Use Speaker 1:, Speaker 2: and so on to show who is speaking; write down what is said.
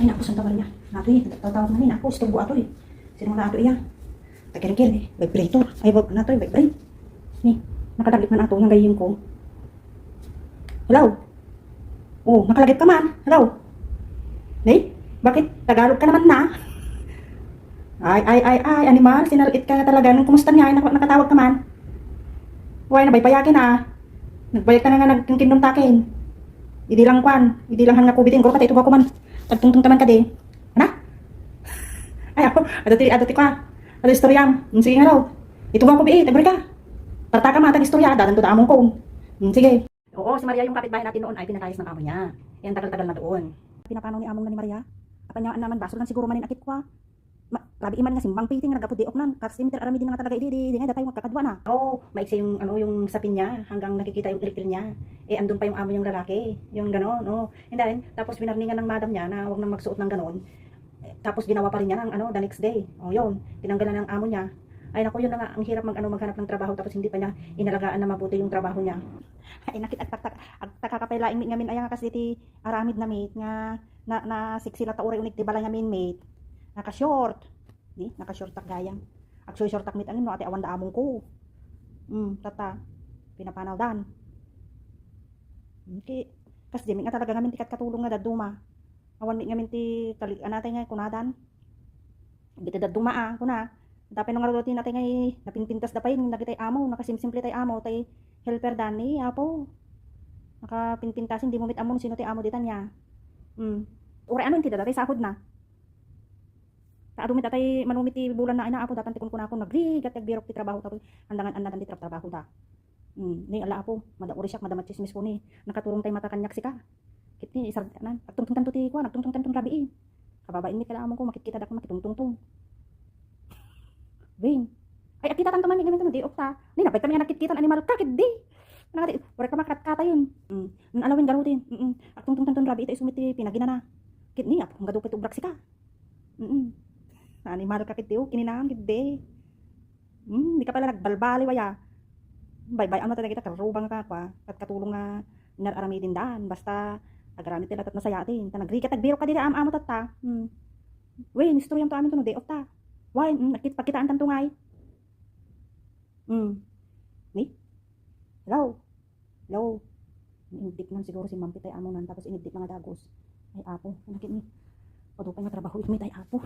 Speaker 1: Ay, naku, Santa Maria. Nato eh, tatawag na ni. Naku, isturbo ato eh. Sino nga ato iya? Takirin-kirin eh. Vibrator. Ay, nato eh, vibrate. Ni, nakadaglit man ato yung gayim ko. Hello? Oh, nakalagit ka man. Hello? Ni, bakit? Tagalog ka naman na. Ay, animal. Sinalit ka na talaga. Nung kumusta niya, ay nakatawag ka man. Huwag na, baypayakin ah. Nagbayag ka na nga nagkindong-takin. Hindi lang kwan. Hindi lang hang nakubitin. Guro ka tayo, ito ba ko man. Tagtungtung taman ka di. Ano? Ay ako, adati ka. Ado istoryam. Sige nga raw. Ito ba ko bi, tagbalik ka. Tarta ka matag istorya, dadan to damong ko. Sige. Oo, si Maria yung kapitbahay natin noon ay pinatayos ng amo niya. Yan tagal-tagal na doon. Pinapanaw ni among na ni Maria. Apanyaan naman basol lang siguro manin akit ko. Labi iman nga simbang piting nagapod di oknan. Karsimiter arami din nga talaga di nga datay magkakadwa na. Oo, maiksi yung yung sapin niya hanggang nakikita yung ilikil niya. Andun pa yung amo yung lalaki. Yung ganon, And then, tapos binarningan ng madam niya na wag nang magsuot ng ganon. Tapos ginawa pa rin niya ng the next day. Yun, tinanggalan ng amo niya. Ay naku, yun na nga, ang hirap maghanap ng trabaho tapos hindi pa niya inalagaan na mabuti yung trabaho niya. Ay nakit at takakapailaing mit ngamin ay nga kasi ti aramid na mit nga na siksila ta uri unik ti balay ngamin mit. Naka-short. Di, naka-short tak gayang. Actually short tak mit anin no ate awan da among ko. Tata. Pinapanaw dan. Okay. Kasi di nga talaga ngamin ti katulong nga daduma. Awan mit ngamin ti anatay nga kunadan. Biti daduma kuna. Dapat nung araw natin ngay napinpintas da pa yun nakitay amo, nakasimsimple tay amo tay helper dani apo. Nakapinpintasin di mo mit amo sino tay amo ditan niya. Ore ano inti datay sahod na. Taadumit atay manumit ti bulan na ina apo datan ti kun ako nagrigat birok ti trabaho tapos andangan andan ti trabaho da. Ni ala apo madauri siya madamat chismis ko ni nakaturong tay mata kanyak sika. Kit ni isar nan agtungtung tanto ti ko nagtungtung tanto rabi. Kababain mi kala amo ko makikita dak makitungtungtung. Wing. Ay akita tanto man mi gamit no di okta. Ni napay kami nakitkitan animal ka kit di. Nangati ore ka makatkata yun. Alawin garutin. Agtungtung tanto rabi ita isumiti pinagina na. Kit ni apo ngadupit ubrak sika. Animal ka kiti kininang kiti. Di ka pala nagbalbali waya. Bye-bye ano talaga kita karubang ka kwa at katulong nga nararami din daan basta agarami tila tat nasayatin. Ta nagrikat nagbiro ka diri amo tatta. We istoryam to amin to no day of ta. Why pakitaan tanto ngay. Ni? Hello. Hello. Inidip nan siguro si Mampi tay amo nan tapos inidip nga dagos. Ay apo, nakit ni. Padupay nga trabaho ikmi tay apo.